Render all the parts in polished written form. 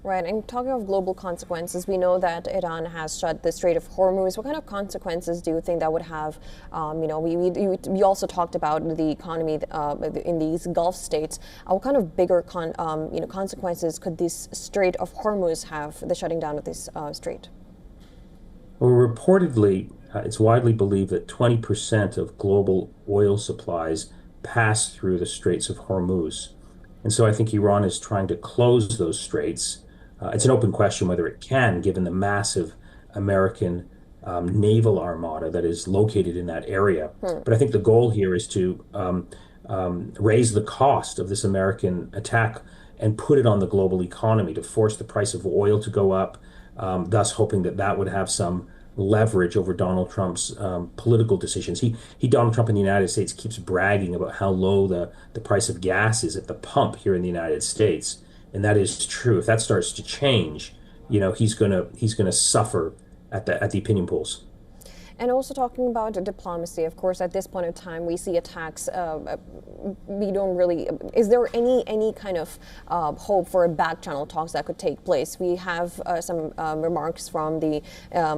Right, and talking of global consequences, we know that Iran has shut the Strait of Hormuz. What kind of consequences do you think that would have? We also talked about the economy in these Gulf states. What kind of bigger consequences could this Strait of Hormuz have, the shutting down of this strait? Well, reportedly, it's widely believed that 20% of global oil supplies pass through the Straits of Hormuz. And so I think Iran is trying to close those straits. It's an open question whether it can, given the massive American naval armada that is located in that area. Hmm. But I think the goal here is to raise the cost of this American attack and put it on the global economy to force the price of oil to go up, thus hoping that that would have some leverage over Donald Trump's political decisions. Donald Trump in the United States keeps bragging about how low the price of gas is at the pump here in the United States, and that is true. If that starts to change, he's gonna suffer at the opinion polls. And also talking about diplomacy, of course, at this point in time, we see attacks. We don't really. Is there any kind of hope for back channel talks that could take place? We have some remarks from the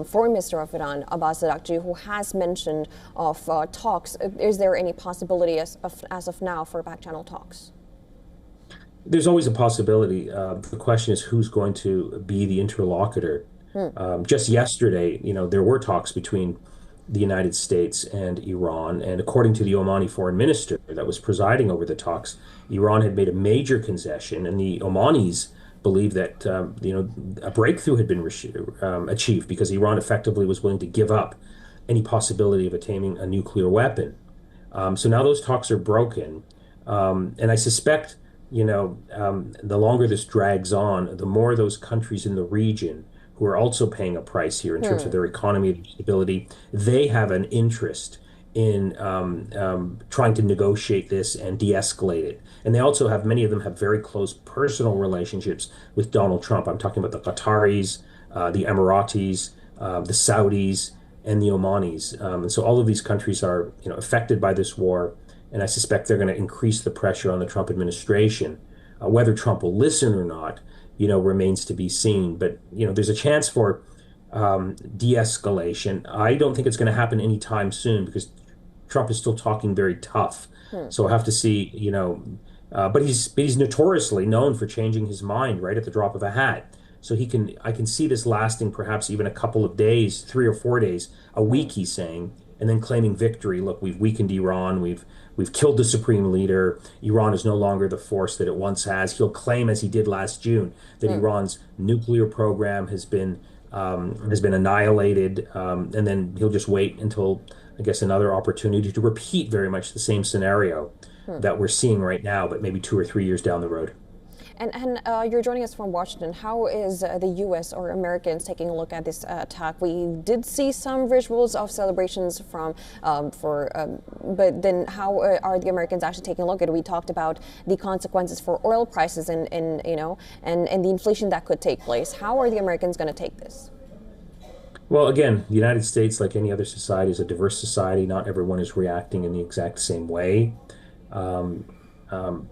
Foreign Minister of Iran, Abbas Araghchi, who has mentioned of talks. Is there any possibility as of now for back channel talks? There's always a possibility. The question is who's going to be the interlocutor. Hmm. Just yesterday, there were talks between the United States and Iran, and according to the Omani foreign minister that was presiding over the talks, Iran had made a major concession, and the Omanis believe that a breakthrough had been achieved because Iran effectively was willing to give up any possibility of attaining a nuclear weapon. So now those talks are broken, and I suspect, the longer this drags on, the more those countries in the region who are also paying a price here in terms of Hmm. their economy and stability, they have an interest in trying to negotiate this and de-escalate it. And they also have, many of them have very close personal relationships with Donald Trump. I'm talking about the Qataris, the Emiratis, the Saudis, and the Omanis. And so all of these countries are, affected by this war, and I suspect they're going to increase the pressure on the Trump administration. Whether Trump will listen or not, remains to be seen. But, there's a chance for de-escalation. I don't think it's going to happen anytime soon because Trump is still talking very tough. Hmm. So I have to see, but he's notoriously known for changing his mind right at the drop of a hat. So I can see this lasting perhaps even a couple of days, 3 or 4 days, a week, he's saying, and then claiming victory. Look, we've weakened Iran. We've killed the supreme leader. Iran is no longer the force that it once has. He'll claim, as he did last June, that Hmm. Iran's nuclear program has been annihilated, and then he'll just wait until, I guess, another opportunity to repeat very much the same scenario Hmm. that we're seeing right now, but maybe 2 or 3 years down the road. And you're joining us from Washington. How is the U.S. or Americans taking a look at this attack? We did see some visuals of celebrations but then how are the Americans actually taking a look at it? We talked about the consequences for oil prices and the inflation that could take place. How are the Americans going to take this? Well, again, the United States, like any other society, is a diverse society. Not everyone is reacting in the exact same way. Um,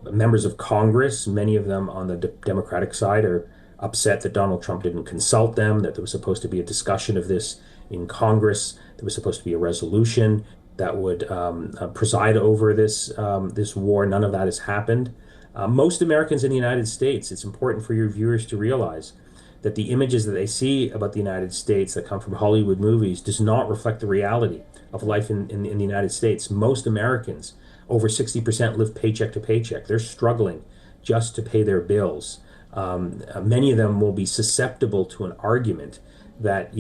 Members of Congress, many of them on the Democratic side, are upset that Donald Trump didn't consult them, that there was supposed to be a discussion of this in Congress. There was supposed to be a resolution that would preside over this war. None of that has happened. Most Americans in the United States, it's important for your viewers to realize that the images that they see about the United States that come from Hollywood movies does not reflect the reality of life in the United States. Most Americans, over 60%, live paycheck to paycheck. They're struggling just to pay their bills. Many of them will be susceptible to an argument that,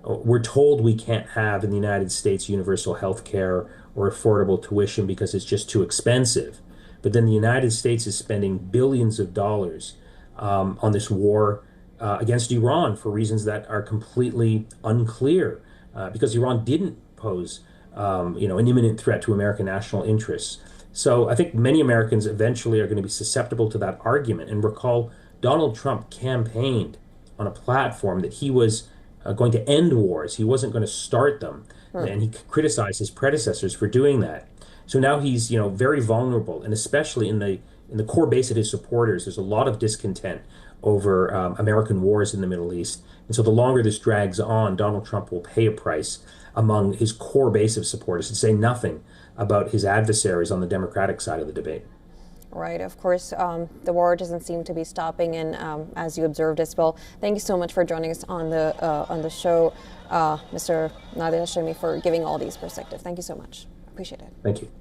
we're told we can't have in the United States universal health care or affordable tuition because it's just too expensive. But then the United States is spending billions of dollars on this war against Iran for reasons that are completely unclear, because Iran didn't pose, an imminent threat to American national interests. So I think many Americans eventually are going to be susceptible to that argument. And recall, Donald Trump campaigned on a platform that he was going to end wars. He wasn't going to start them. Hmm. And he criticized his predecessors for doing that. So now he's, very vulnerable, and especially in the core base of his supporters, there's a lot of discontent over American wars in the Middle East. And so the longer this drags on, Donald Trump will pay a price among his core base of supporters, to say nothing about his adversaries on the Democratic side of the debate. Right, of course, the war doesn't seem to be stopping, and as you observed as well. Thank you so much for joining us on the show, Mr. Nader Hashemi, for giving all these perspectives. Thank you so much. Appreciate it. Thank you.